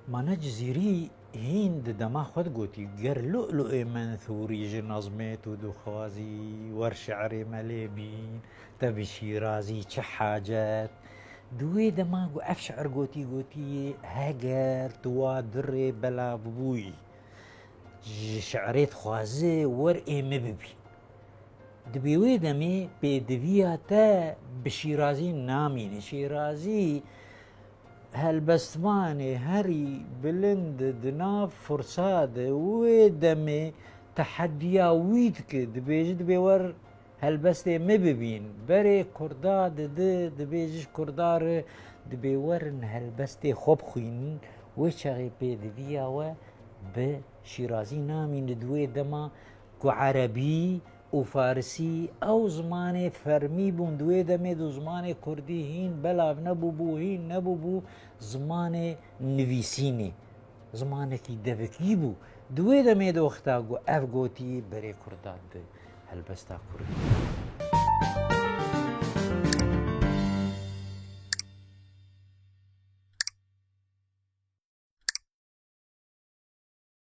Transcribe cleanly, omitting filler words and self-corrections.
مانا جزيري هند دما خود قوتي قر لؤلؤ منثوري جنظمت ودو خوازي ورشعري مليبين تبي شيرازي چه حاجات دوي دما قو افشعر قوتي هاجر توادر بلا بوي شعريت خوازي ور مببي دبيوي دمي بدويا تا بشيرازي نامين شيرازي هالبستماني هري بلند دناف فرصاد ودمي تحديا ويدك دبيج دبيور هالبستي مببين بري كرداد دبيج كردار دبيورن هالبستي خوب خوين وشغي بدويا و بشيرازي نامين دوي دما كو عربي وفارسي او زماني فرمي بون دوي دمي دو زماني كردي هين بلا نبو هين نبو زماني نويسيني زماني كي دفكي بو دوي دمي دو اختاقو اف قوتي بري كرداد هالبستا كردي